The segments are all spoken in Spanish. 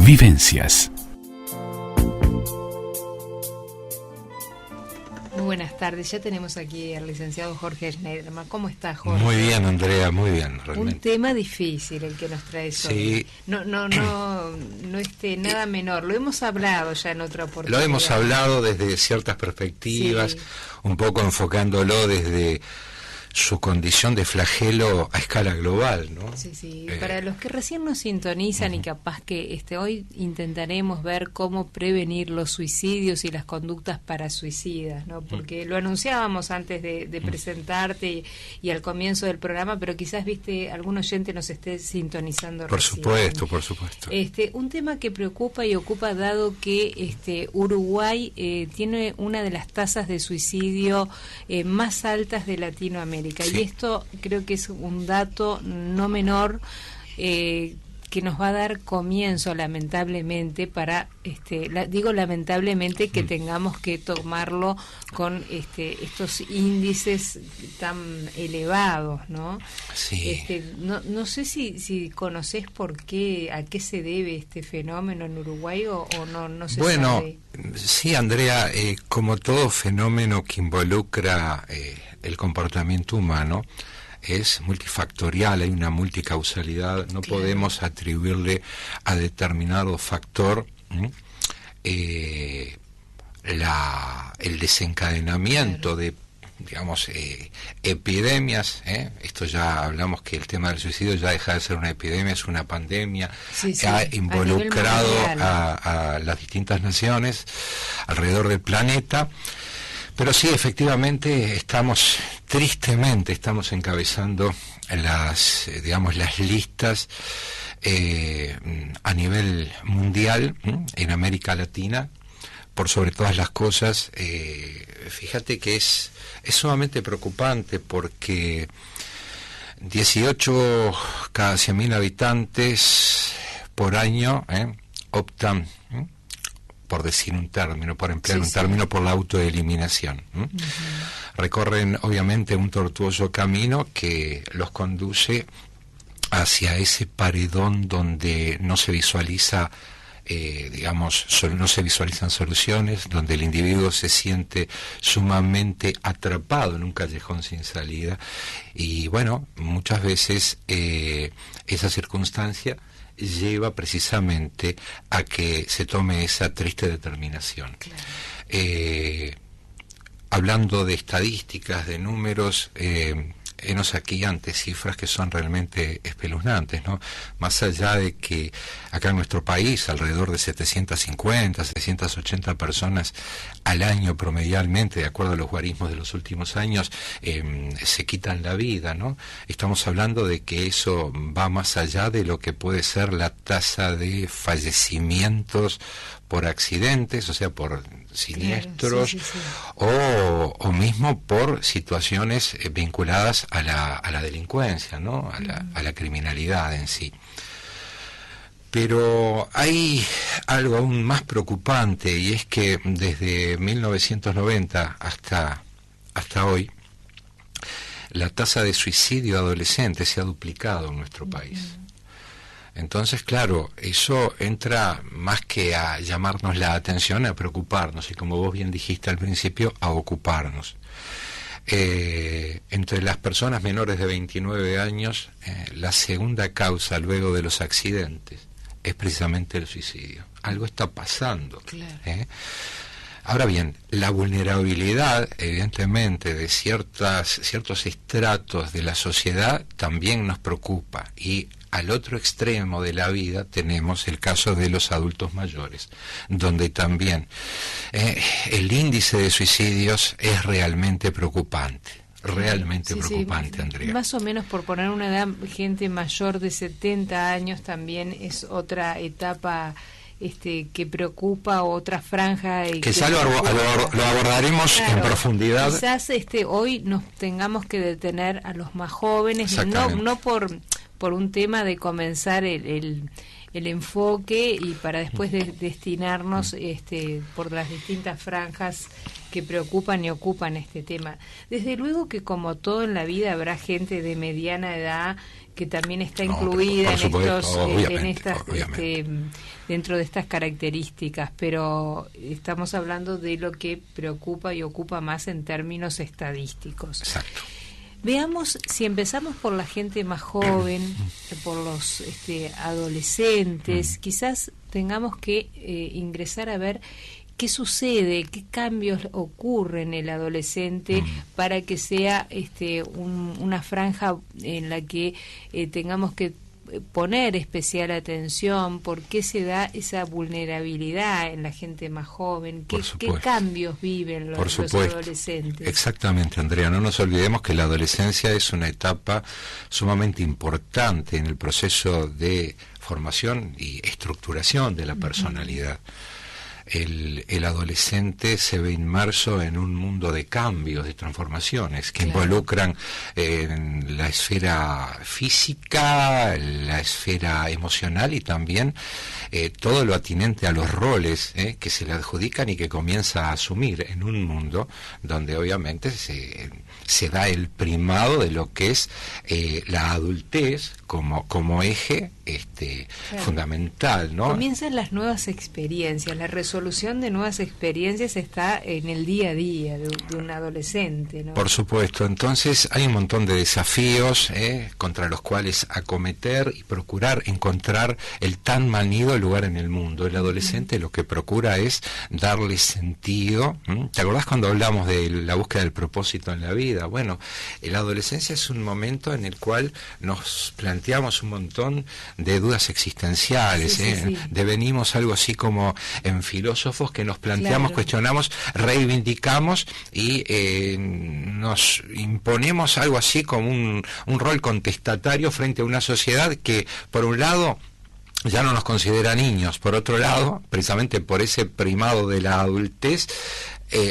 Vivencias. Muy buenas tardes, ya tenemos aquí al licenciado Jorge Schneiderman. ¿Cómo está, Jorge? Muy bien, Andrea, muy bien, realmente. Un tema difícil el que nos trae hoy. Sí. No nada menor. Lo hemos hablado ya en otra oportunidad. Lo hemos hablado desde ciertas perspectivas, sí, un poco enfocándolo desde su condición de flagelo a escala global, ¿no? Sí, sí. Para los que recién nos sintonizan y capaz que hoy intentaremos ver cómo prevenir los suicidios y las conductas parasuicidas, ¿no? Porque lo anunciábamos antes de presentarte y al comienzo del programa, pero quizás, algún oyente nos esté sintonizando por recién. Por supuesto. Un tema que preocupa y ocupa, dado que Uruguay tiene una de las tasas de suicidio más altas de Latinoamérica. Sí. Y esto creo que es un dato no menor que nos va a dar comienzo, lamentablemente, digo lamentablemente que tengamos que tomarlo con estos índices tan elevados, ¿no? Sí. No sé si conocés a qué se debe este fenómeno en Uruguay o no se sabe. Sí, Andrea, como todo fenómeno que involucra el comportamiento humano, es multifactorial, hay una multicausalidad, no podemos atribuirle a determinado factor el desencadenamiento de, epidemias. Esto ya hablamos que el tema del suicidio ya deja de ser una epidemia, es una pandemia, ha involucrado a las distintas naciones alrededor del planeta. Pero sí, efectivamente, tristemente estamos encabezando las listas a nivel mundial, en América Latina, por sobre todas las cosas. Fíjate que es sumamente preocupante porque 18 cada 100.000 habitantes por año optan, por decir un término, por emplear un término, por la autoeliminación. Recorren obviamente un tortuoso camino que los conduce hacia ese paredón donde no se visualiza, no se visualizan soluciones, donde el individuo se siente sumamente atrapado en un callejón sin salida. Y bueno, muchas veces esa circunstancia lleva precisamente a que se tome esa triste determinación. Claro. Hablando de estadísticas, de números, henos aquí ante cifras que son realmente espeluznantes, ¿no? Más allá de que acá en nuestro país alrededor de 750, 780 personas al año promedialmente, de acuerdo a los guarismos de los últimos años, se quitan la vida, ¿no? Estamos hablando de que eso va más allá de lo que puede ser la tasa de fallecimientos por accidentes, o sea, por siniestros, o mismo por situaciones vinculadas a la delincuencia, ¿no? A la criminalidad en sí. Pero hay algo aún más preocupante, y es que desde 1990 hasta hoy, la tasa de suicidio adolescente se ha duplicado en nuestro país. Entonces, claro, eso entra más que a llamarnos la atención, a preocuparnos, y como vos bien dijiste al principio, a ocuparnos. Entre las personas menores de 29 años, la segunda causa luego de los accidentes es precisamente el suicidio. Algo está pasando. Claro. Ahora bien, la vulnerabilidad, evidentemente, de ciertos estratos de la sociedad también nos preocupa, y al otro extremo de la vida tenemos el caso de los adultos mayores, donde también el índice de suicidios es realmente preocupante. Realmente preocupante, Andrea. Más o menos, por poner una edad, gente mayor de 70 años también es otra etapa que preocupa, otra franja. Que ya lo abordaremos, claro, en profundidad. Quizás hoy nos tengamos que detener a los más jóvenes, no por un tema de comenzar el enfoque y para después destinarnos por las distintas franjas que preocupan y ocupan este tema. Desde luego que, como todo en la vida, habrá gente de mediana edad que también está incluida obviamente. Dentro de estas características, pero estamos hablando de lo que preocupa y ocupa más en términos estadísticos. Exacto. Veamos si empezamos por la gente más joven, por los adolescentes, quizás tengamos que ingresar a ver qué sucede, qué cambios ocurren en el adolescente para que sea una franja en la que tengamos que poner especial atención, por qué se da esa vulnerabilidad en la gente más joven, qué cambios viven los adolescentes. Exactamente, Andrea, no nos olvidemos que la adolescencia es una etapa sumamente importante en el proceso de formación y estructuración de la personalidad. El adolescente se ve inmerso en un mundo de cambios, de transformaciones que involucran en la esfera física, la esfera emocional y también todo lo atinente a los roles que se le adjudican y que comienza a asumir en un mundo donde obviamente se da el primado de lo que es la adultez como eje fundamental, ¿no? Comienzan las nuevas experiencias, la resolución de nuevas experiencias está en el día a día de un adolescente, ¿no? Por supuesto, entonces hay un montón de desafíos contra los cuales acometer y procurar encontrar el tan manido lugar en el mundo. El adolescente lo que procura es darle sentido. ¿Te acordás cuando hablamos de la búsqueda del propósito en la vida? Bueno, la adolescencia es un momento en el cual nos planteamos un montón de dudas existenciales, devenimos algo así como en filósofos que nos planteamos, cuestionamos, reivindicamos y nos imponemos algo así como un rol contestatario frente a una sociedad que, por un lado, ya no nos considera niños, por otro lado, precisamente por ese primado de la adultez,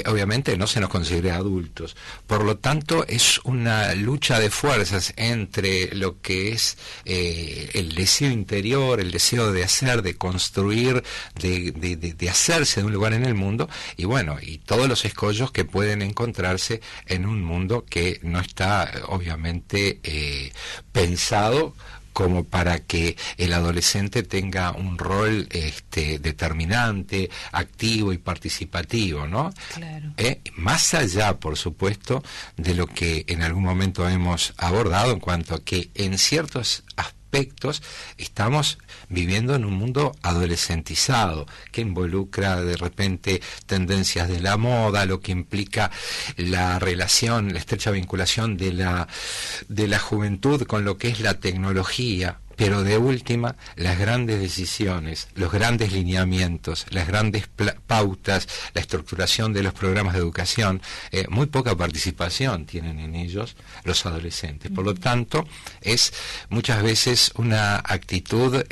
obviamente no se nos considera adultos. Por lo tanto, es una lucha de fuerzas entre lo que es el deseo interior, el deseo de hacer, de construir, de hacerse de un lugar en el mundo, y bueno, y todos los escollos que pueden encontrarse en un mundo que no está, obviamente, pensado como para que el adolescente tenga un rol determinante, activo y participativo, ¿no? Claro. Más allá, por supuesto, de lo que en algún momento hemos abordado en cuanto a que en ciertos aspectos estamos viviendo en un mundo adolescentizado que involucra de repente tendencias de la moda, lo que implica la relación, la estrecha vinculación de la juventud con lo que es la tecnología, pero de última, las grandes decisiones, los grandes lineamientos, las grandes pautas, la estructuración de los programas de educación, muy poca participación tienen en ellos los adolescentes. Por lo tanto, es muchas veces una actitud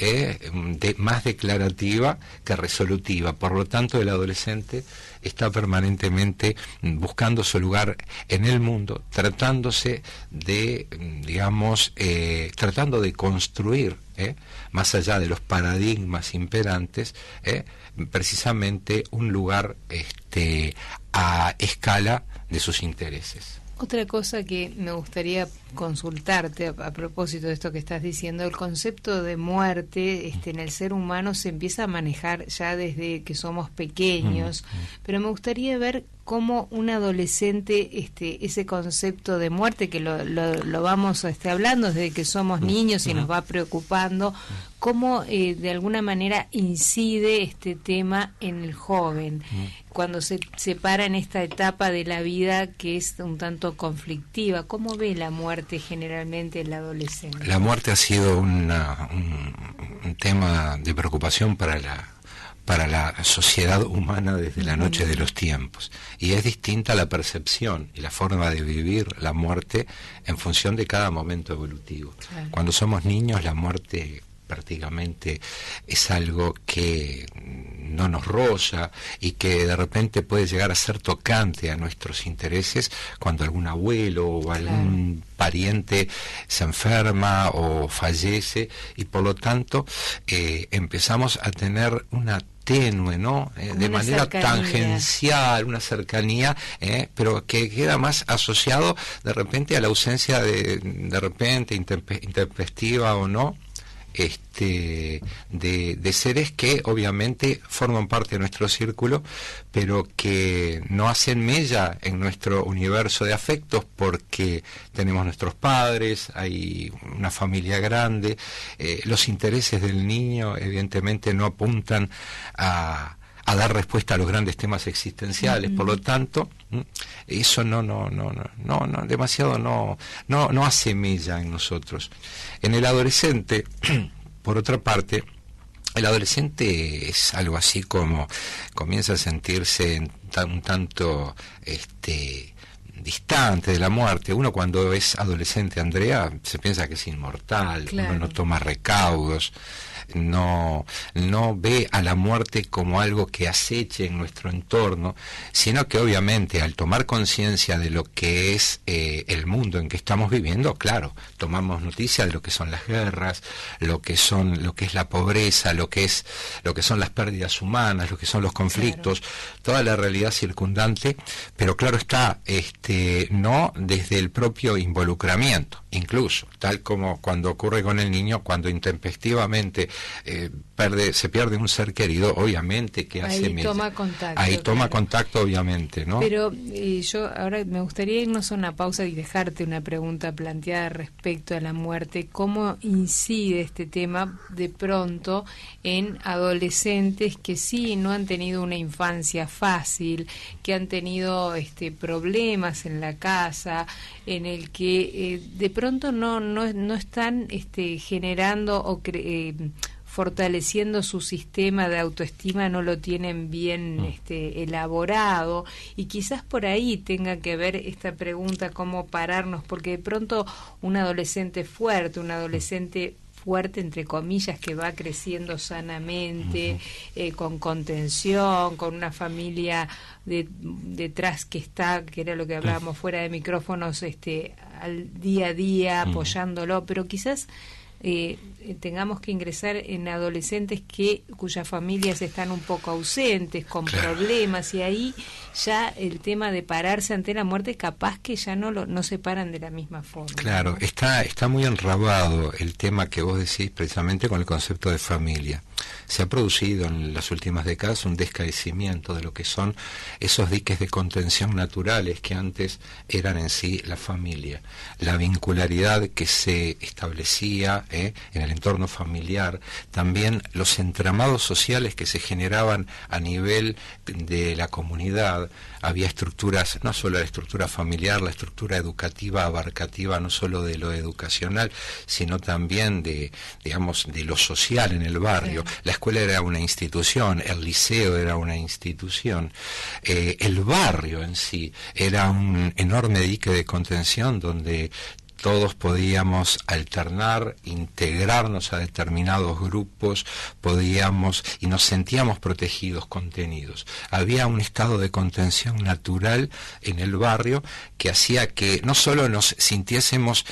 más declarativa que resolutiva. Por lo tanto, el adolescente está permanentemente buscando su lugar en el mundo, tratándose de, tratando de construir, más allá de los paradigmas imperantes, precisamente un lugar a escala de sus intereses. Otra cosa que me gustaría consultarte a propósito de esto que estás diciendo, el concepto de muerte en el ser humano se empieza a manejar ya desde que somos pequeños, pero me gustaría ver cómo un adolescente ese concepto de muerte, que lo vamos hablando desde que somos niños y nos va preocupando, cómo de alguna manera incide este tema en el joven, cuando se separa en esta etapa de la vida que es un tanto conflictiva. ¿Cómo ve la muerte generalmente el adolescente? La muerte ha sido un tema de preocupación para la sociedad humana desde la noche de los tiempos, y es distinta la percepción y la forma de vivir la muerte en función de cada momento evolutivo. Claro. Cuando somos niños, la muerte prácticamente es algo que no nos roza y que de repente puede llegar a ser tocante a nuestros intereses cuando algún abuelo o algún pariente se enferma o fallece, y por lo tanto empezamos a tener una tenue, ¿no? De manera cercanía tangencial, una cercanía, pero que queda más asociado de repente a la ausencia de repente intempestiva o no, de seres que obviamente forman parte de nuestro círculo, pero que no hacen mella en nuestro universo de afectos porque tenemos nuestros padres, hay una familia grande, los intereses del niño evidentemente no apuntan a dar respuesta a los grandes temas existenciales. Por lo tanto, eso demasiado no hace mella en nosotros. En el adolescente, por otra parte, el adolescente es algo así como comienza a sentirse un tanto distante de la muerte. Uno cuando es adolescente, Andrea, se piensa que es inmortal, claro. Uno no toma recaudos, no ve a la muerte como algo que aceche en nuestro entorno, sino que obviamente al tomar conciencia de lo que es el mundo en que estamos viviendo, claro, tomamos noticia de lo que son las guerras, lo que es la pobreza, lo que son las pérdidas humanas, lo que son los conflictos, claro. Toda la realidad circundante, pero claro está, no desde el propio involucramiento, incluso, tal como cuando ocurre con el niño, cuando intempestivamente se pierde un ser querido, obviamente que hace ahí toma contacto. Ahí toma contacto, obviamente, ¿no? Pero yo ahora me gustaría irnos a una pausa y dejarte una pregunta planteada respecto a la muerte. ¿Cómo incide este tema de pronto en adolescentes que sí no han tenido una infancia fácil, que han tenido problemas en la casa, en el que de pronto no están generando o fortaleciendo su sistema de autoestima, no lo tienen bien elaborado, y quizás por ahí tenga que ver esta pregunta, cómo pararnos, porque de pronto un adolescente fuerte entre comillas, que va creciendo sanamente, con contención, con una familia detrás que era lo que hablábamos fuera de micrófonos, al día a día, apoyándolo, pero quizás tengamos que ingresar en adolescentes cuyas familias están un poco ausentes, con problemas, y ahí ya el tema de pararse ante la muerte capaz que ya no se paran de la misma forma. Claro, ¿no? Está muy enrabado el tema que vos decís precisamente con el concepto de familia. Se ha producido en las últimas décadas un descaecimiento de lo que son esos diques de contención naturales que antes eran en sí la familia, la vincularidad que se establecía en el entorno familiar, también los entramados sociales que se generaban a nivel de la comunidad. Había estructuras, no solo la estructura familiar, la estructura educativa abarcativa, no solo de lo educacional, sino también de lo social en el barrio. La escuela era una institución, el liceo era una institución, el barrio en sí era un enorme dique de contención donde todos podíamos alternar, integrarnos a determinados grupos, y nos sentíamos protegidos, contenidos. Había un estado de contención natural en el barrio que hacía que no solo nos sintiésemos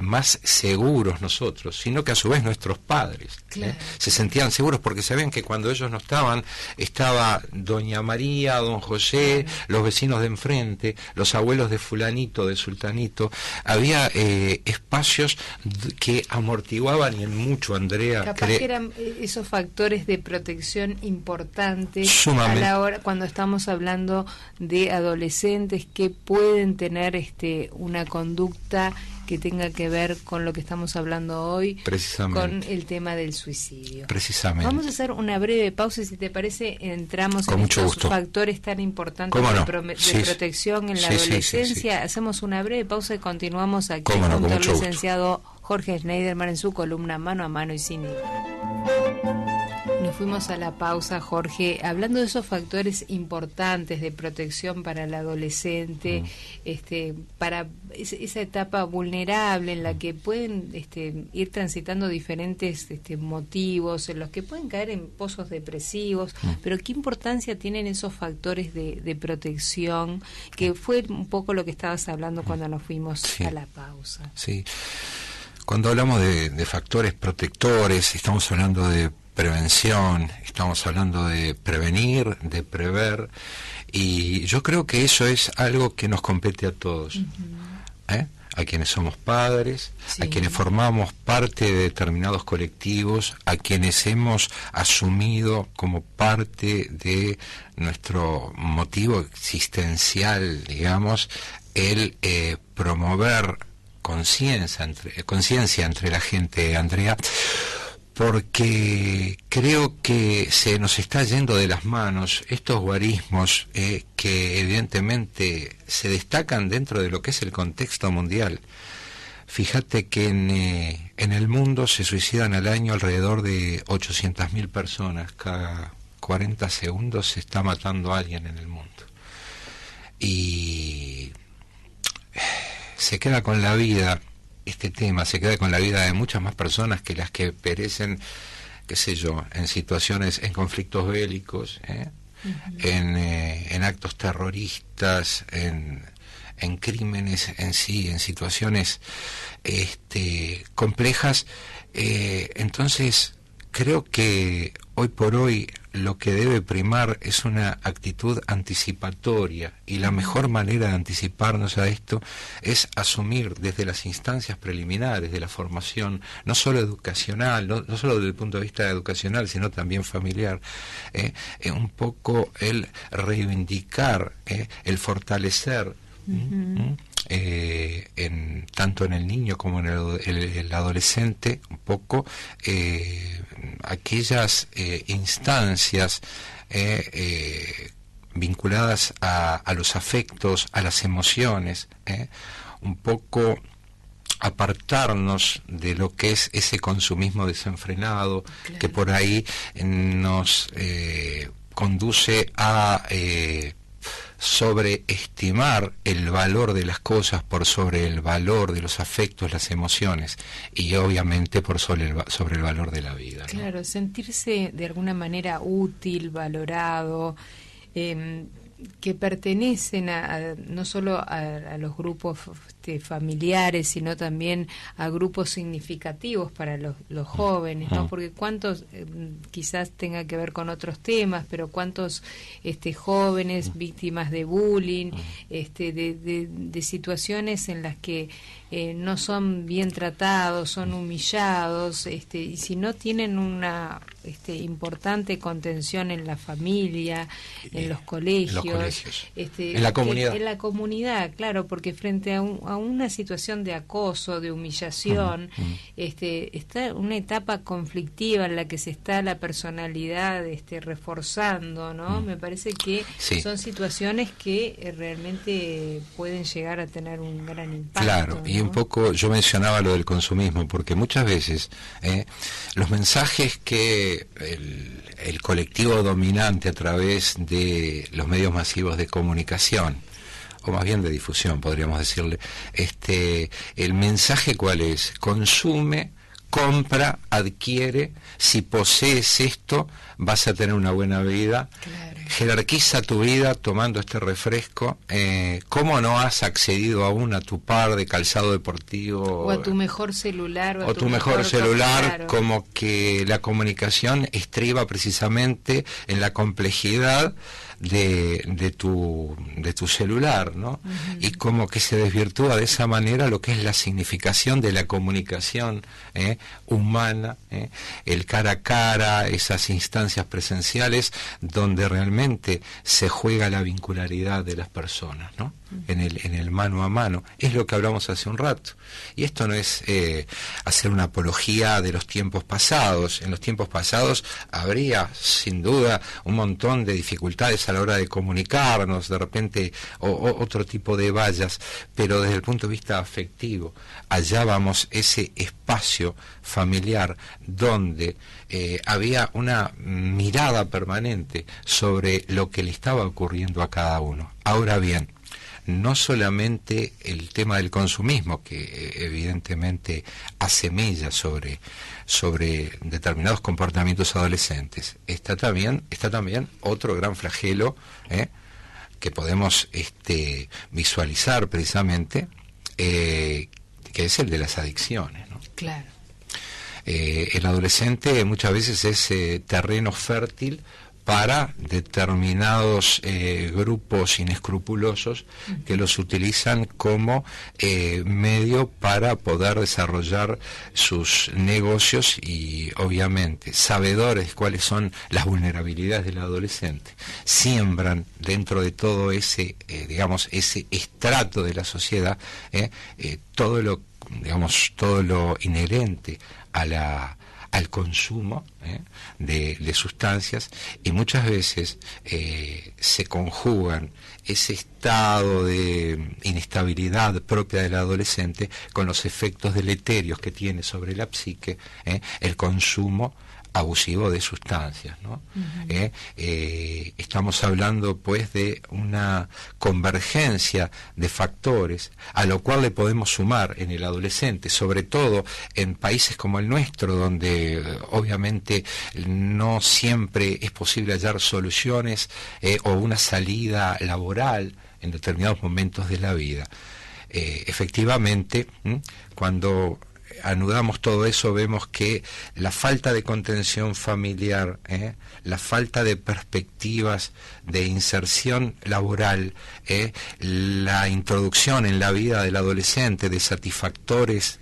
más seguros nosotros, sino que a su vez nuestros padres se sentían seguros porque sabían que cuando ellos no estaban, estaba doña María, don José, los vecinos de enfrente, los abuelos de fulanito, de sultanito. Había espacios que amortiguaban, y en mucho, Andrea, capaz que eran esos factores de protección importantes a la hora cuando estamos hablando de adolescentes que pueden tener una conducta que tenga que ver con lo que estamos hablando hoy, con el tema del suicidio. Precisamente. Vamos a hacer una breve pausa y, si te parece, entramos con en mucho estos gusto. Factores tan importantes de protección en la adolescencia. Hacemos una breve pausa y continuamos aquí junto al licenciado Jorge Schneiderman en su columna Mano a Mano y Sin IVA. Nos fuimos a la pausa, Jorge, hablando de esos factores importantes de protección para el adolescente, para esa etapa vulnerable en la que pueden ir transitando diferentes motivos, en los que pueden caer en pozos depresivos, pero qué importancia tienen esos factores de protección, que fue un poco lo que estabas hablando cuando nos fuimos a la pausa. Sí. Cuando hablamos de factores protectores, estamos hablando de prevención, estamos hablando de prevenir, de prever, y yo creo que eso es algo que nos compete a todos, a quienes somos padres, sí, a quienes formamos parte de determinados colectivos, a quienes hemos asumido como parte de nuestro motivo existencial, digamos, el promover conciencia entre la gente, Andrea, porque creo que se nos está yendo de las manos estos guarismos que evidentemente se destacan dentro de lo que es el contexto mundial. Fíjate que en el mundo se suicidan al año alrededor de 800.000 personas. Cada 40 segundos se está matando a alguien en el mundo. Y se queda con la vida, este tema se queda con la vida de muchas más personas que las que perecen, qué sé yo, en situaciones, en conflictos bélicos, en actos terroristas, en crímenes en sí, en situaciones complejas. Entonces creo que hoy por hoy lo que debe primar es una actitud anticipatoria, y la mejor manera de anticiparnos a esto es asumir desde las instancias preliminares de la formación, no solo educacional, no solo desde el punto de vista educacional, sino también familiar, un poco el reivindicar, el fortalecer, tanto en el niño como en el adolescente, un poco aquellas instancias vinculadas a los afectos, a las emociones, un poco apartarnos de lo que es ese consumismo desenfrenado, claro, que por ahí nos conduce a sobreestimar el valor de las cosas por sobre el valor de los afectos, las emociones, y obviamente por sobre el valor de la vida, ¿no? Claro, sentirse de alguna manera útil, valorado, que pertenecen no solo a los grupos familiares, sino también a grupos significativos para los jóvenes, ¿no? Porque cuántos, quizás tenga que ver con otros temas, pero cuántos jóvenes víctimas de bullying, de situaciones en las que no son bien tratados, son humillados, y si no tienen una importante contención en la familia, en los colegios, en la comunidad. En la comunidad, claro, porque frente a una situación de acoso, de humillación, está una etapa conflictiva en la que se está la personalidad reforzando, ¿no? Me parece que son situaciones que realmente pueden llegar a tener un gran impacto. Claro, ¿no? Y un poco yo mencionaba lo del consumismo, porque muchas veces los mensajes que el colectivo dominante a través de los medios masivos de comunicación, o más bien de difusión, podríamos decirle, el mensaje ¿cuál es? Consume, compra, adquiere, si posees esto vas a tener una buena vida, claro. Jerarquiza tu vida tomando este refresco, ¿cómo no has accedido aún a tu par de calzado deportivo? O a tu mejor celular. O tu mejor celular, claro. Como que la comunicación estriba precisamente en la complejidad de tu celular, ¿no? Y como que se desvirtúa de esa manera lo que es la significación de la comunicación humana, el cara a cara, esas instancias presenciales donde realmente se juega la vincularidad de las personas, ¿no? En el mano a mano, es lo que hablamos hace un rato. Y esto no es hacer una apología de los tiempos pasados. En los tiempos pasados habría sin duda un montón de dificultades a la hora de comunicarnos, de repente otro tipo de vallas, pero desde el punto de vista afectivo hallábamos ese espacio familiar donde había una mirada permanente sobre lo que le estaba ocurriendo a cada uno. Ahora bien, no solamente el tema del consumismo, que evidentemente hace mella sobre determinados comportamientos adolescentes, está también otro gran flagelo que podemos visualizar precisamente, que es el de las adicciones, ¿no? Claro. El adolescente muchas veces es terreno fértil para determinados grupos inescrupulosos que los utilizan como medio para poder desarrollar sus negocios y obviamente sabedores de cuáles son las vulnerabilidades del adolescente, siembran dentro de todo ese, digamos, ese estrato de la sociedad todo lo inherente al consumo de sustancias, y muchas veces se conjugan ese estado de inestabilidad propia del adolescente con los efectos deleterios que tiene sobre la psique el consumo abusivo de sustancias, ¿no? Uh-huh. Estamos hablando pues de una convergencia de factores a lo cual le podemos sumar en el adolescente, sobre todo en países como el nuestro, donde obviamente no siempre es posible hallar soluciones o una salida laboral en determinados momentos de la vida. Efectivamente, cuando anudamos todo eso, vemos que la falta de contención familiar, la falta de perspectivas de inserción laboral, la introducción en la vida del adolescente de satisfactores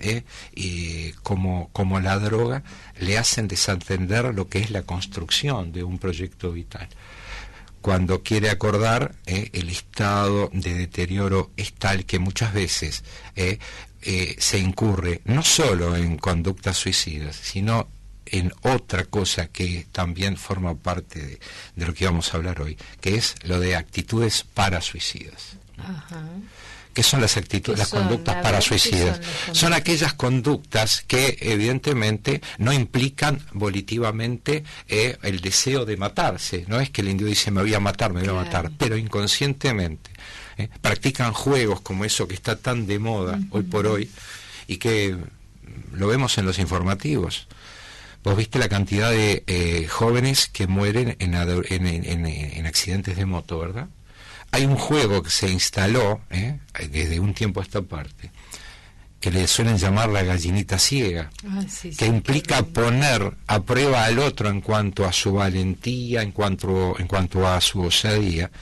como la droga, le hacen desatender lo que es la construcción de un proyecto vital. Cuando quiere acordar, el estado de deterioro es tal que muchas veces se incurre no solo en conductas suicidas, sino en otra cosa que también forma parte de lo que vamos a hablar hoy, que es lo de actitudes parasuicidas. Ajá. ¿Qué son las actitudes, las conductas parasuicidas? Son aquellas conductas que evidentemente no implican volitivamente el deseo de matarse. No es que el individuo dice me voy a matar, me voy a matar, pero inconscientemente practican juegos como eso que está tan de moda hoy por hoy y que lo vemos en los informativos. Vos viste la cantidad de jóvenes que mueren en accidentes de moto, ¿verdad? Hay un juego que se instaló desde un tiempo a esta parte, que le suelen llamar la gallinita ciega, que implica poner a prueba al otro en cuanto a su valentía, en cuanto a su osadía,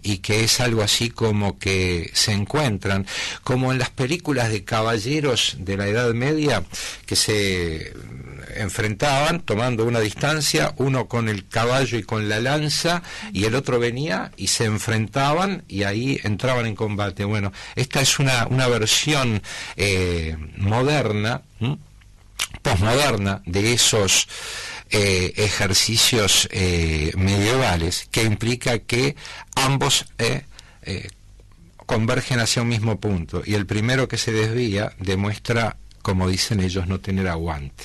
y que es algo así como que se encuentran, como en las películas de caballeros de la Edad Media, que se enfrentaban tomando una distancia, uno con el caballo y con la lanza, y el otro venía y se enfrentaban y ahí entraban en combate. Bueno, esta es una versión moderna, posmoderna de esos ejercicios medievales, que implica que ambos convergen hacia un mismo punto, y el primero que se desvía demuestra, como dicen ellos, no tener aguante.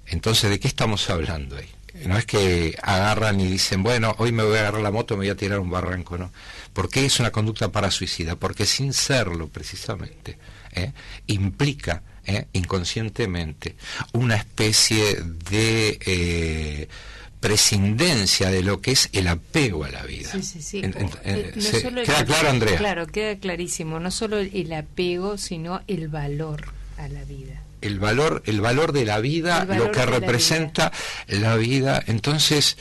Entonces, ¿de qué estamos hablando ahí? No es que agarran y dicen, bueno, hoy me voy a agarrar la moto, me voy a tirar un barranco, ¿no? ¿Por qué es una conducta parasuicida? Porque sin serlo, precisamente, implica inconscientemente una especie de prescindencia de lo que es el apego a la vida. Sí. ¿Queda claro, Andrea? Claro, queda clarísimo. No solo el apego, sino el valor a la vida. El valor de la vida, lo que representa la vida. Entonces,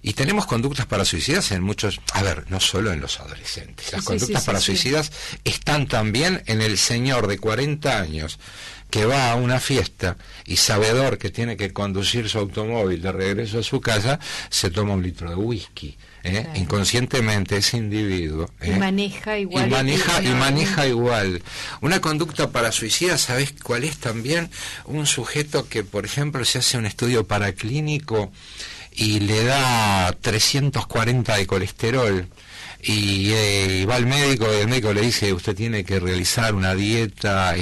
y tenemos conductas parasuicidas en muchos, no solo en los adolescentes. Las conductas parasuicidas están también en el señor de 40 años que va a una fiesta y, sabedor que tiene que conducir su automóvil de regreso a su casa, se toma un litro de whisky. Claro. Inconscientemente ese individuo y maneja igual. Y maneja igual. Una conducta parasuicida, ¿sabés cuál es también? Un sujeto que, por ejemplo, se hace un estudio paraclínico y le da 340 de colesterol, y va al médico, y el médico le dice, usted tiene que realizar una dieta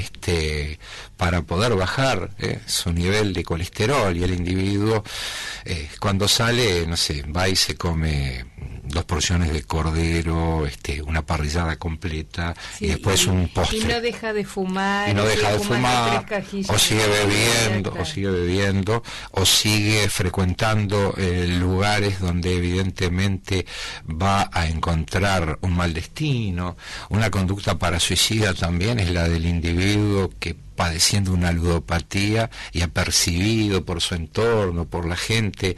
para poder bajar su nivel de colesterol, y el individuo cuando sale, no sé, va y se come 2 porciones de cordero, una parrillada completa, y después un postre. Y no deja de fumar. O sigue bebiendo, o sigue frecuentando lugares donde evidentemente va a encontrar un mal destino. Una conducta parasuicida también es la del individuo que padeciendo una ludopatía y apercibido por su entorno, por la gente,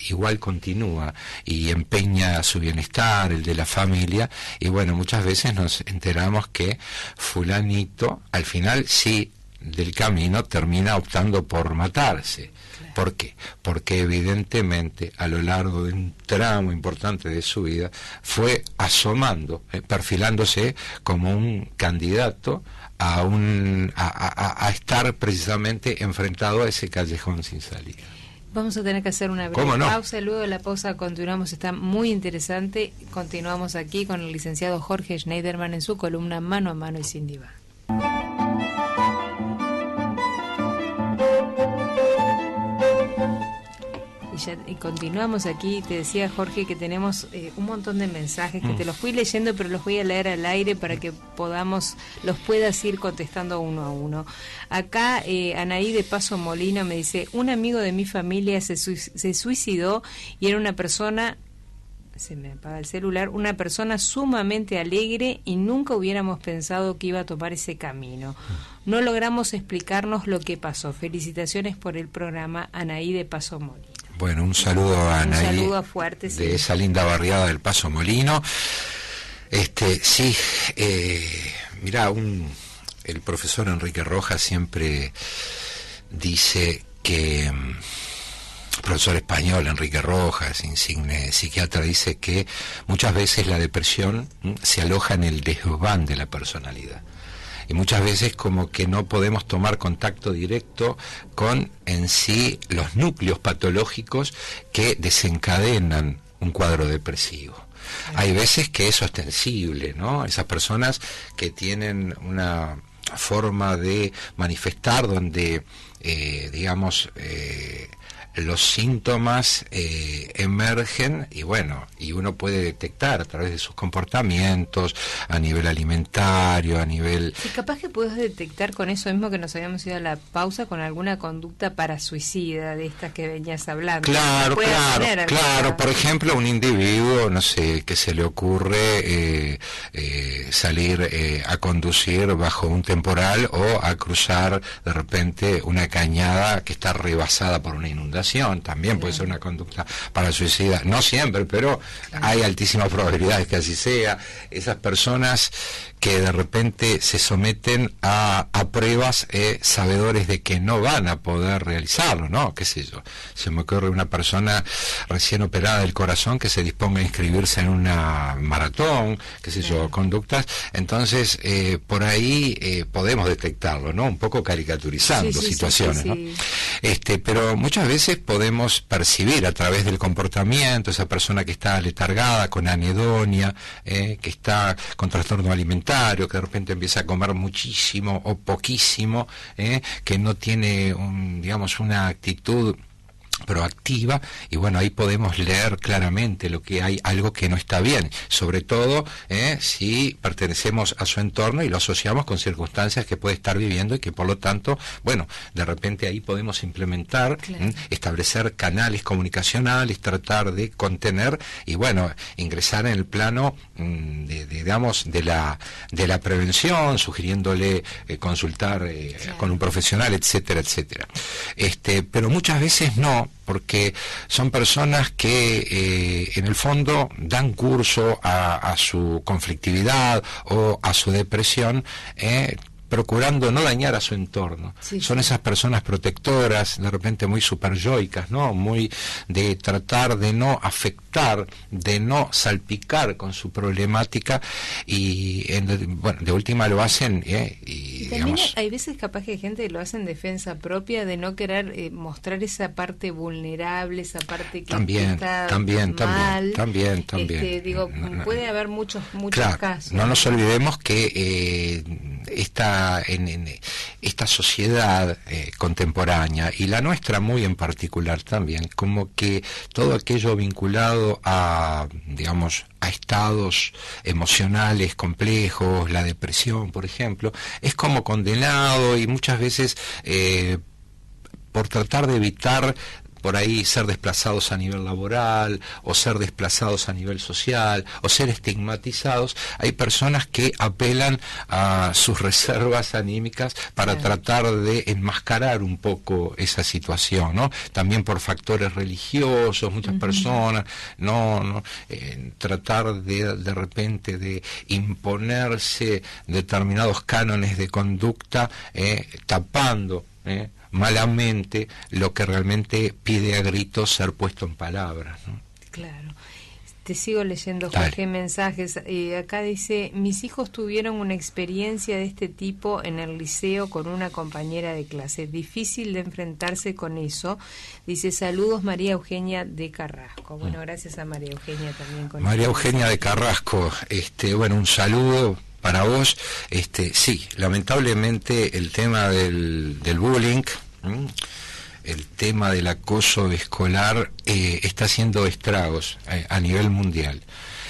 igual continúa y empeña su bienestar, el de la familia, y bueno, muchas veces nos enteramos que fulanito al final sí del camino termina optando por matarse. ¿Por qué? Porque evidentemente a lo largo de un tramo importante de su vida fue asomando, perfilándose como un candidato a estar precisamente enfrentado a ese callejón sin salida. Vamos a tener que hacer una breve pausa, luego de la pausa continuamos, está muy interesante, continuamos aquí con el licenciado Jorge Schneiderman en su columna Mano a Mano y Sin Diván. Y continuamos aquí. Te decía, Jorge, que tenemos un montón de mensajes que te los fui leyendo, pero los voy a leer al aire para que los puedas ir contestando uno a uno. Acá Anaí de Paso Molino me dice: un amigo de mi familia se suicidó y era una persona, se me apaga el celular, una persona sumamente alegre y nunca hubiéramos pensado que iba a tomar ese camino. No logramos explicarnos lo que pasó. Felicitaciones por el programa, Anaí de Paso Molino. Bueno, un saludo a Anaí, un saludo fuerte, sí, de esa linda barriada del Paso Molino. Sí, mirá, el profesor Enrique Rojas siempre dice que, el profesor español Enrique Rojas, insigne psiquiatra, dice que muchas veces la depresión se aloja en el desván de la personalidad. Y muchas veces como que no podemos tomar contacto directo con en sí los núcleos patológicos que desencadenan un cuadro depresivo. Hay veces que es ostensible, ¿no? Esas personas que tienen una forma de manifestar donde, los síntomas emergen y bueno, y uno puede detectar a través de sus comportamientos a nivel alimentario, a nivel... Sí, capaz que puedes detectar con eso mismo que nos habíamos ido a la pausa, con alguna conducta parasuicida de estas que venías hablando. Claro, por ejemplo, un individuo, no sé, que se le ocurre salir a conducir bajo un temporal o a cruzar de repente una cañada que está rebasada por una inundación. También puede ser una conducta parasuicida, no siempre, pero hay altísimas probabilidades que así sea. Esas personas que de repente se someten a pruebas sabedores de que no van a poder realizarlo, ¿no? Qué sé yo, se me ocurre una persona recién operada del corazón que se disponga a inscribirse en una maratón, qué sé yo, conductas, entonces por ahí podemos detectarlo, ¿no? Un poco caricaturizando situaciones, ¿no? Pero muchas veces podemos percibir a través del comportamiento esa persona que está letargada, con anedonia, que está con trastorno alimentario, que de repente empieza a comer muchísimo o poquísimo, que no tiene una actitud proactiva, y bueno, ahí podemos leer claramente lo que hay, algo que no está bien, sobre todo si pertenecemos a su entorno y lo asociamos con circunstancias que puede estar viviendo y que por lo tanto, bueno, de repente ahí podemos implementar, establecer canales comunicacionales, tratar de contener y bueno, ingresar en el plano de la prevención, sugiriéndole consultar con un profesional, etcétera, etcétera. Pero muchas veces no, porque son personas que en el fondo dan curso a su conflictividad o a su depresión, procurando no dañar a su entorno. Son esas personas protectoras, de repente muy superyoicas, ¿no? Muy de tratar de no afectar, de no salpicar con su problemática y, de última lo hacen y también hay veces capaz que hay gente que lo hace en defensa propia, de no querer mostrar esa parte vulnerable, esa parte que está mal. También. Puede haber muchos casos. No nos olvidemos que esta sociedad contemporánea, y la nuestra muy en particular también, como que todo aquello vinculado a estados emocionales complejos, la depresión, por ejemplo, es como condenado y muchas veces por tratar de evitar por ahí ser desplazados a nivel laboral, o ser desplazados a nivel social, o ser estigmatizados, hay personas que apelan a sus reservas anímicas para tratar de enmascarar un poco esa situación, ¿no? También por factores religiosos, muchas personas, tratar de repente de imponerse determinados cánones de conducta, tapando malamente lo que realmente pide a gritos ser puesto en palabras, ¿no? Claro. Te sigo leyendo, Jorge, mensajes. Acá dice: mis hijos tuvieron una experiencia de este tipo en el liceo con una compañera de clase. Difícil de enfrentarse con eso. Dice: saludos, María Eugenia de Carrasco. Bueno, gracias a María Eugenia también. María Eugenia de Carrasco, bueno, un saludo para vos. Sí, lamentablemente el tema del bullying, el tema del acoso escolar está haciendo estragos a nivel mundial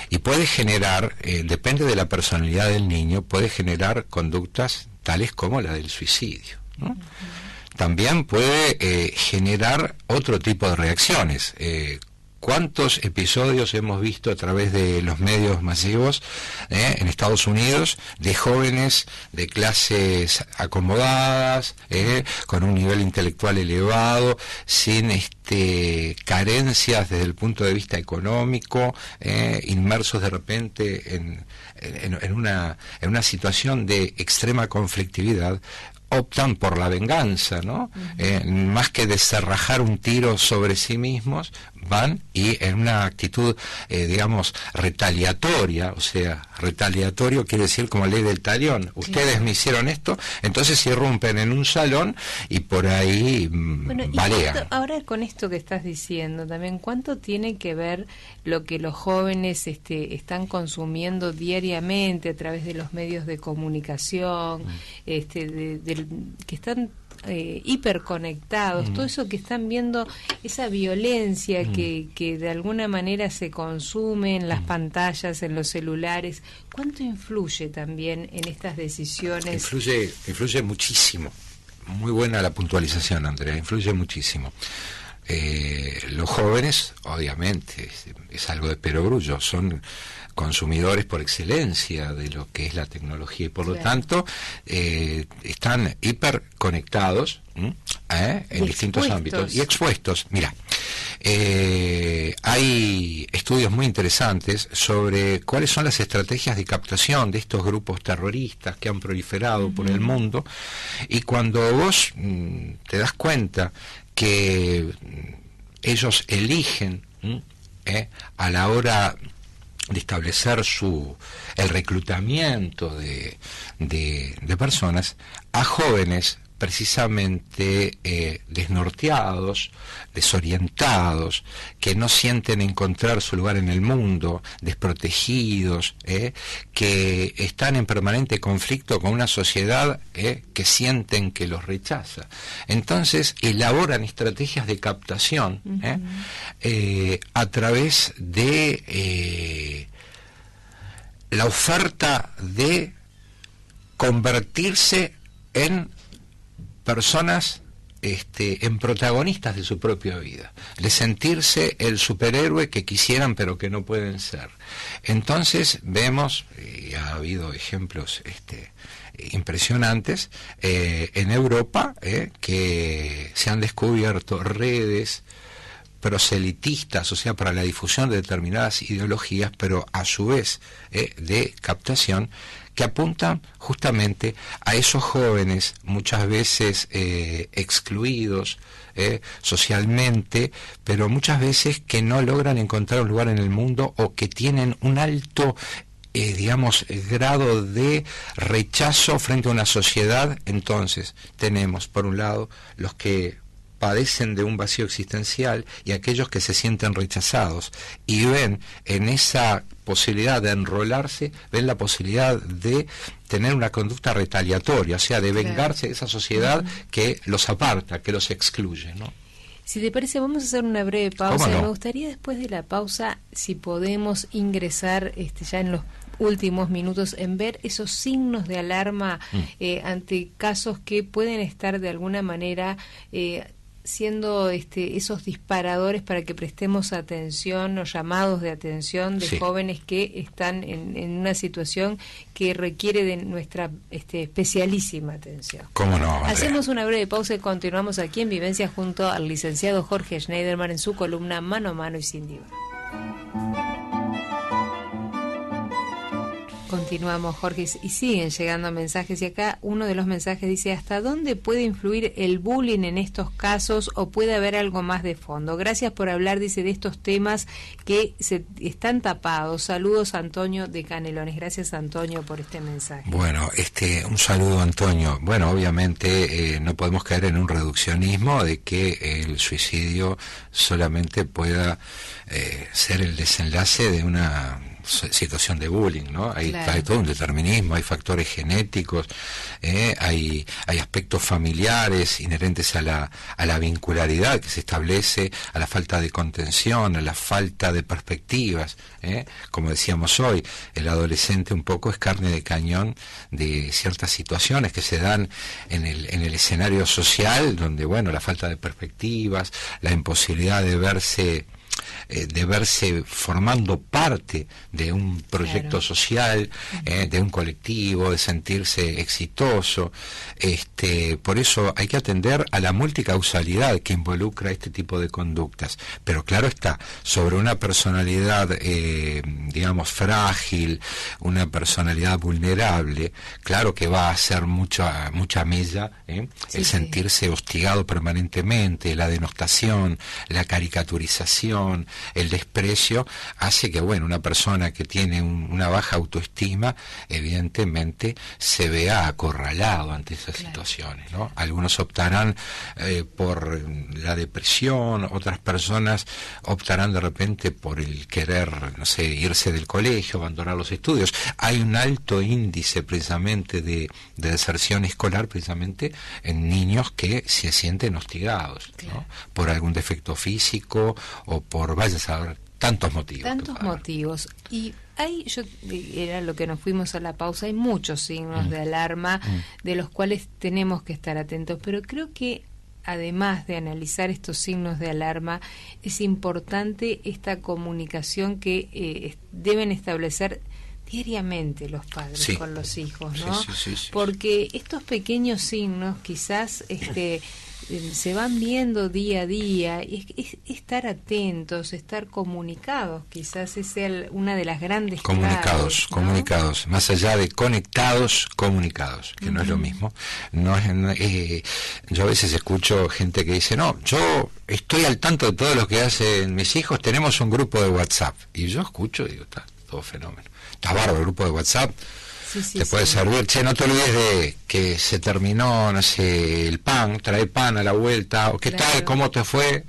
y puede generar, depende de la personalidad del niño, puede generar conductas tales como la del suicidio, ¿no? También puede generar otro tipo de reacciones. ¿Cuántos episodios hemos visto a través de los medios masivos en Estados Unidos de jóvenes de clases acomodadas, con un nivel intelectual elevado, sin carencias desde el punto de vista económico, inmersos de repente en una situación de extrema conflictividad? Optan por la venganza, ¿no? Más que deserrajar un tiro sobre sí mismos, van y en una actitud, digamos, retaliatoria, o sea, retaliatorio quiere decir como ley del talión. Ustedes me hicieron esto, entonces irrumpen en un salón y por ahí balean. Ahora con esto que estás diciendo también, ¿cuánto tiene que ver lo que los jóvenes están consumiendo diariamente a través de los medios de comunicación, que están hiperconectados, todo eso que están viendo, esa violencia que de alguna manera se consume en las pantallas, en los celulares? ¿Cuánto influye también en estas decisiones? Influye muchísimo. Muy buena la puntualización, Andrea, influye muchísimo. Los jóvenes, obviamente, es algo de perogrullo, son consumidores por excelencia de lo que es la tecnología y por lo tanto están hiperconectados en distintos ámbitos y expuestos. Mira, hay estudios muy interesantes sobre cuáles son las estrategias de captación de estos grupos terroristas que han proliferado por el mundo, y cuando vos te das cuenta que ellos eligen a la hora de establecer el reclutamiento de personas a jóvenes precisamente desnorteados, desorientados, que no sienten encontrar su lugar en el mundo, desprotegidos, que están en permanente conflicto con una sociedad que sienten que los rechaza. Entonces elaboran estrategias de captación a través de la oferta de convertirse en personas en protagonistas de su propia vida, de sentirse el superhéroe que quisieran pero que no pueden ser. Entonces vemos, y ha habido ejemplos impresionantes en Europa, que se han descubierto redes proselitistas, o sea, para la difusión de determinadas ideologías, pero a su vez de captación, que apuntan justamente a esos jóvenes muchas veces excluidos socialmente, pero muchas veces que no logran encontrar un lugar en el mundo o que tienen un alto grado de rechazo frente a una sociedad. Entonces tenemos por un lado los que padecen de un vacío existencial y aquellos que se sienten rechazados y ven en esa posibilidad de enrolarse, ven la posibilidad de tener una conducta retaliatoria, o sea, de vengarse de esa sociedad que los aparta, que los excluye, ¿no? Si te parece, vamos a hacer una breve pausa. ¿Cómo no? Me gustaría después de la pausa, si podemos ingresar ya en los últimos minutos en ver esos signos de alarma ante casos que pueden estar de alguna manera siendo esos disparadores para que prestemos atención, o llamados de atención de jóvenes que están en una situación que requiere de nuestra especialísima atención. ¿Cómo no, Andrea? Hacemos una breve pausa y continuamos aquí en Vivencia junto al licenciado Jorge Schneiderman en su columna Mano a Mano y Sin Diva. Continuamos, Jorge, y siguen llegando mensajes, y acá uno de los mensajes dice: ¿hasta dónde puede influir el bullying en estos casos o puede haber algo más de fondo? Gracias por hablar, dice, de estos temas que están tapados. Saludos, Antonio de Canelones. Gracias, Antonio, por este mensaje. Bueno, un saludo, Antonio. Bueno, obviamente no podemos caer en un reduccionismo de que el suicidio solamente pueda ser el desenlace de una situación de bullying, ¿no? Hay todo un determinismo, hay factores genéticos, hay aspectos familiares inherentes a la vincularidad que se establece, a la falta de contención, a la falta de perspectivas, como decíamos hoy, el adolescente un poco es carne de cañón de ciertas situaciones que se dan en el escenario social, donde, bueno, la falta de perspectivas, la imposibilidad de verse formando parte de un proyecto social, de un colectivo, de sentirse exitoso. Por eso hay que atender a la multicausalidad que involucra este tipo de conductas. Pero claro está, sobre una personalidad, digamos, frágil, una personalidad vulnerable, claro que va a hacer mucha mella, el sentirse hostigado permanentemente, la denostación, la caricaturización, el desprecio, hace que, bueno, una persona que tiene una baja autoestima, evidentemente se vea acorralado ante esas situaciones, ¿no? Algunos optarán por la depresión, otras personas optarán de repente por el querer, no sé, irse del colegio, abandonar los estudios. Hay un alto índice precisamente de deserción escolar, precisamente en niños que se sienten hostigados, ¿no? Por algún defecto físico o por, vaya a saber, tantos motivos. Tantos motivos. Y era lo que nos fuimos a la pausa, hay muchos signos de alarma de los cuales tenemos que estar atentos, pero creo que además de analizar estos signos de alarma, es importante esta comunicación que deben establecer diariamente los padres con los hijos, ¿no? Sí. Porque estos pequeños signos quizás se van viendo día a día, y es estar atentos, estar comunicados, quizás es una de las grandes claves, ¿no? Comunicados, más allá de conectados, comunicados, que no es lo mismo. Yo a veces escucho gente que dice: no, yo estoy al tanto de todo lo que hacen mis hijos, tenemos un grupo de WhatsApp, y yo escucho y digo, está todo fenómeno, está bárbaro el grupo de WhatsApp. Te puede servir. Che, no te olvides de que se terminó, no sé, el pan, trae pan a la vuelta, o qué tal, cómo te fue,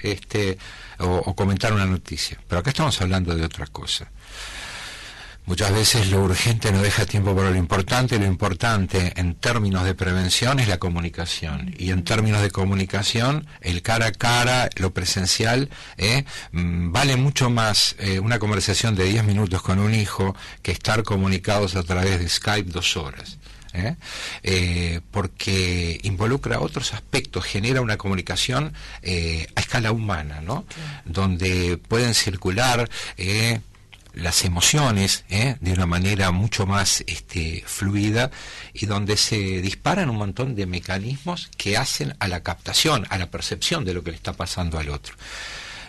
o comentar una noticia. Pero acá estamos hablando de otra cosa. Muchas veces lo urgente no deja tiempo para lo importante en términos de prevención es la comunicación, y en términos de comunicación el cara a cara, lo presencial, vale mucho más una conversación de 10 minutos con un hijo que estar comunicados a través de Skype 2 horas. Porque involucra otros aspectos, genera una comunicación a escala humana, ¿no? Donde pueden circular las emociones de una manera mucho más fluida, y donde se disparan un montón de mecanismos que hacen a la captación, a la percepción de lo que le está pasando al otro.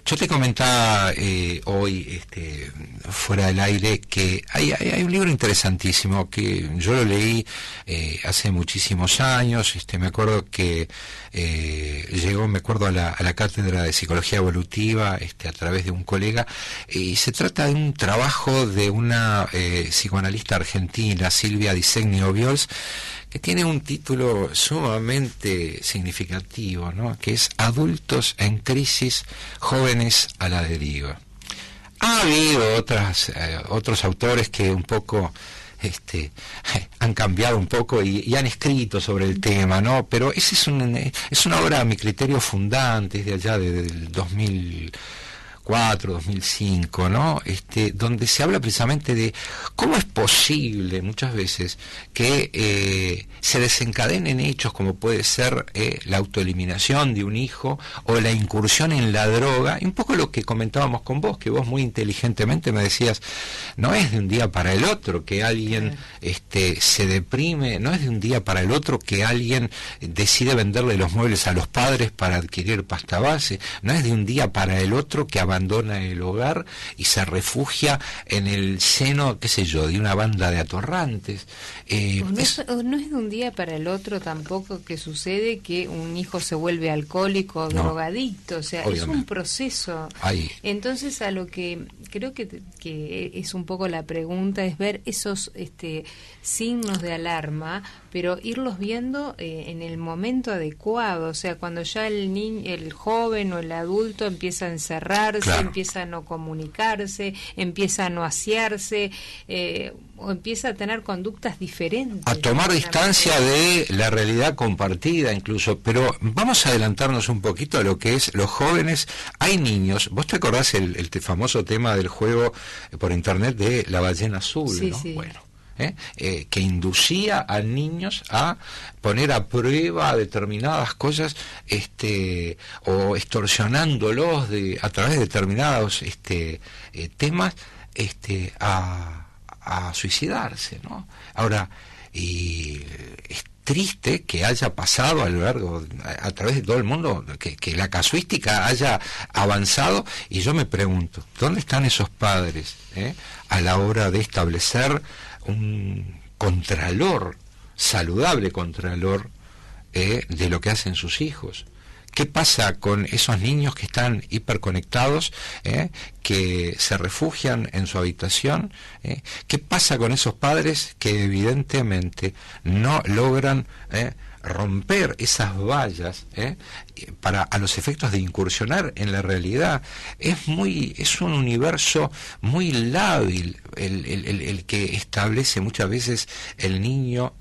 Yo te comentaba hoy, fuera del aire, que hay un libro interesantísimo que yo lo leí hace muchísimos años. Me acuerdo que llegó, a la cátedra de psicología evolutiva a través de un colega, y se trata de un trabajo de una psicoanalista argentina, Silvia Di Segni-Obiols, que tiene un título sumamente significativo, ¿no? Que es Adultos en crisis, jóvenes a la deriva. Ha habido otros autores que un poco han cambiado un poco y han escrito sobre el tema, ¿no? Pero ese es una obra, a mi criterio, fundante, desde allá del 2004, 2004, 2005, ¿no? Donde se habla precisamente de cómo es posible muchas veces que se desencadenen hechos como puede ser la autoeliminación de un hijo o la incursión en la droga, y un poco lo que comentábamos con vos, que vos muy inteligentemente me decías, no es de un día para el otro que alguien se deprime, no es de un día para el otro que alguien decide venderle los muebles a los padres para adquirir pasta base, no es de un día para el otro que abandona el hogar y se refugia en el seno, qué sé yo, de una banda de atorrantes. No es de un día para el otro tampoco que sucede que un hijo se vuelve alcohólico o drogadicto, o sea, obviamente. Es un proceso. Ahí. Entonces, a lo que creo que es un poco la pregunta es ver esos signos de alarma, pero irlos viendo en el momento adecuado, o sea, cuando ya el joven o el adulto empieza a encerrarse, claro, empieza a no comunicarse, empieza a no asearse, o empieza a tener conductas diferentes. A tomar distancia de la realidad compartida incluso, pero vamos a adelantarnos un poquito a lo que es los jóvenes. Hay niños, ¿vos te acordás el famoso tema del juego por internet de la ballena azul? Sí, ¿no? sí. Bueno. Que inducía a niños a poner a prueba determinadas cosas, o extorsionándolos a través de determinados temas, a suicidarse, ¿no? Ahora, es triste que haya pasado a lo largo, a través de todo el mundo, que la casuística haya avanzado, y yo me pregunto, ¿dónde están esos padres a la hora de establecer un contralor, saludable contralor, de lo que hacen sus hijos? ¿Qué pasa con esos niños que están hiperconectados, que se refugian en su habitación? ¿Qué pasa con esos padres que evidentemente no logran romper esas vallas a los efectos de incursionar en la realidad? Es un universo muy lábil el que establece muchas veces el niño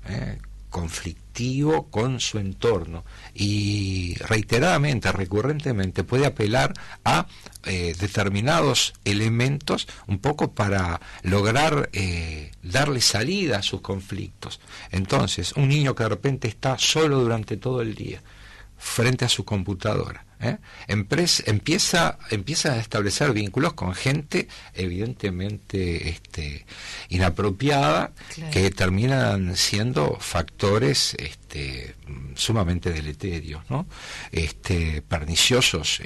conflictivo con su entorno, y reiteradamente, recurrentemente puede apelar a determinados elementos un poco para lograr darle salida a sus conflictos. Entonces, un niño que de repente está solo durante todo el día frente a su computadora, empieza a establecer vínculos con gente evidentemente inapropiada, claro, que terminan siendo factores sumamente deleterios, ¿no? Perniciosos,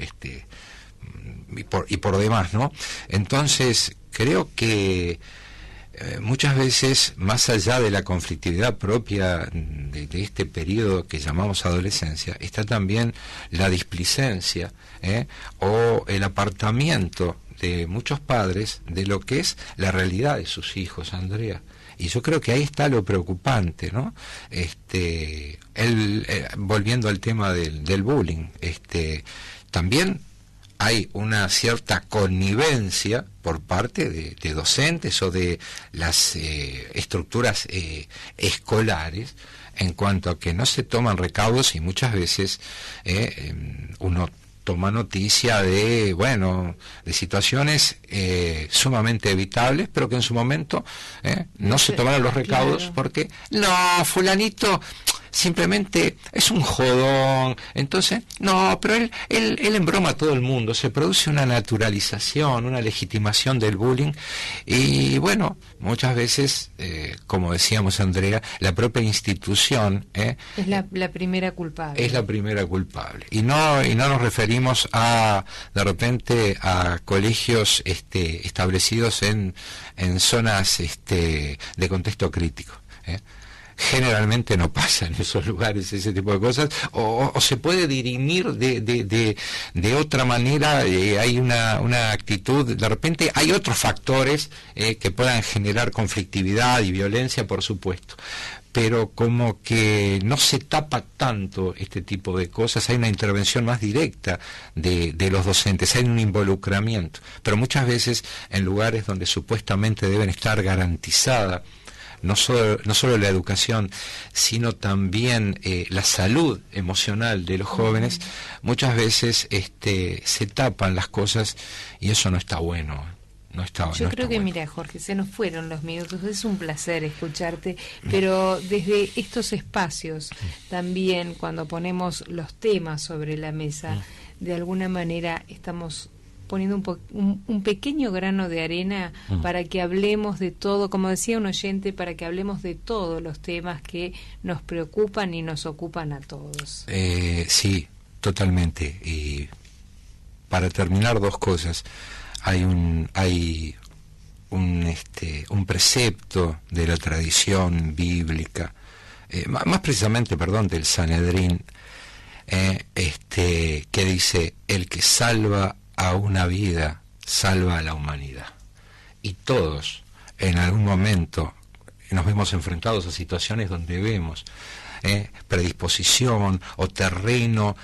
y por demás, ¿no? Entonces, creo que muchas veces, más allá de la conflictividad propia de este periodo que llamamos adolescencia, está también la displicencia, o el apartamiento de muchos padres de lo que es la realidad de sus hijos, Andrea. Y yo creo que ahí está lo preocupante, ¿no? Volviendo al tema del bullying, también hay una cierta connivencia por parte de docentes o de las estructuras escolares, en cuanto a que no se toman recaudos, y muchas veces uno toma noticia de situaciones sumamente evitables, pero que en su momento no se tomaron los recaudos, claro, porque no, fulanito simplemente es un jodón, entonces, no, pero él embroma a todo el mundo, se produce una naturalización, una legitimación del bullying, y bueno, muchas veces, como decíamos, Andrea, la propia institución es la primera culpable. Es la primera culpable, y no nos referimos de repente a colegios establecidos en zonas de contexto crítico, Generalmente no pasa en esos lugares ese tipo de cosas, o se puede dirimir de otra manera. Hay una actitud, de repente hay otros factores que puedan generar conflictividad y violencia, por supuesto, pero como que no se tapa tanto este tipo de cosas, hay una intervención más directa de los docentes, hay un involucramiento, pero muchas veces en lugares donde supuestamente deben estar garantizada no solo la educación, sino también la salud emocional de los jóvenes, muchas veces se tapan las cosas y eso no está bueno. Yo creo que, mira, Jorge, se nos fueron los minutos, es un placer escucharte, pero desde estos espacios también, cuando ponemos los temas sobre la mesa, de alguna manera estamos poniendo un pequeño grano de arena para que hablemos de todo, como decía un oyente, para que hablemos de todos los temas que nos preocupan y nos ocupan a todos. Sí, totalmente. Y para terminar, dos cosas. Hay un precepto de la tradición bíblica, más precisamente, del Sanedrín, que dice: el que salva a una vida, salva a la humanidad. Y todos, en algún momento, nos vemos enfrentados a situaciones donde vemos predisposición o terreno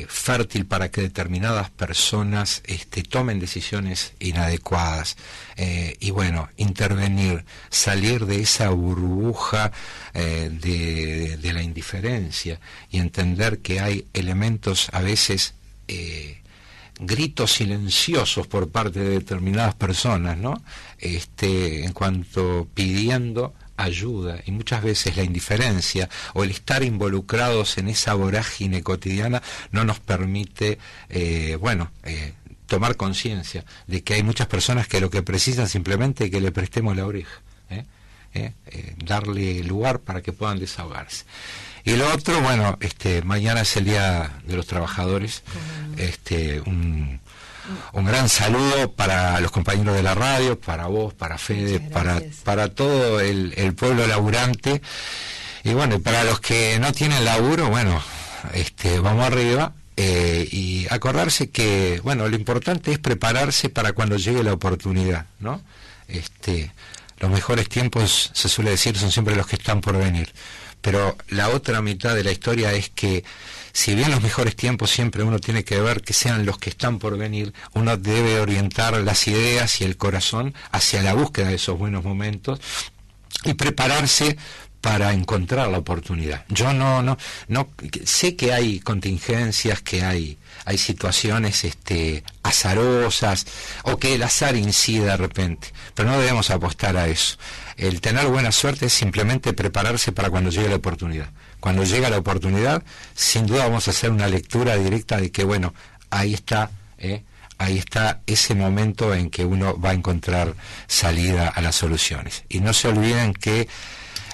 fértil para que determinadas personas tomen decisiones inadecuadas, y bueno, intervenir, salir de esa burbuja de la indiferencia y entender que hay elementos a veces, gritos silenciosos por parte de determinadas personas, ¿no? En cuanto pidiendo ayuda, y muchas veces la indiferencia o el estar involucrados en esa vorágine cotidiana no nos permite tomar conciencia de que hay muchas personas que lo que precisan simplemente es que le prestemos la oreja, darle lugar para que puedan desahogarse. Y lo otro, mañana es el Día de los Trabajadores. Un gran saludo para los compañeros de la radio, para vos, para Fede, para todo el pueblo laburante. Y bueno, para los que no tienen laburo, vamos arriba, y acordarse que, lo importante es prepararse para cuando llegue la oportunidad, ¿no? Los mejores tiempos, se suele decir, son siempre los que están por venir. Pero la otra mitad de la historia es que, si bien los mejores tiempos siempre uno tiene que ver que sean los que están por venir, uno debe orientar las ideas y el corazón hacia la búsqueda de esos buenos momentos y prepararse para encontrar la oportunidad. Yo no sé que hay contingencias, que hay situaciones azarosas, o que el azar incide de repente, pero no debemos apostar a eso. El tener buena suerte es simplemente prepararse para cuando llegue la oportunidad. Cuando llega la oportunidad, sin duda vamos a hacer una lectura directa de que, ahí está ese momento en que uno va a encontrar salida a las soluciones. Y no se olviden que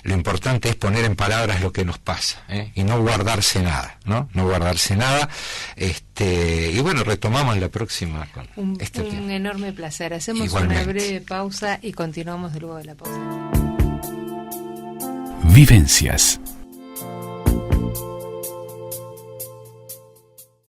lo importante es poner en palabras lo que nos pasa, y no guardarse nada, ¿no? No guardarse nada. Y retomamos en la próxima con un tema. Enorme placer. Hacemos Igualmente. Una breve pausa y continuamos luego de la pausa. Vivencias.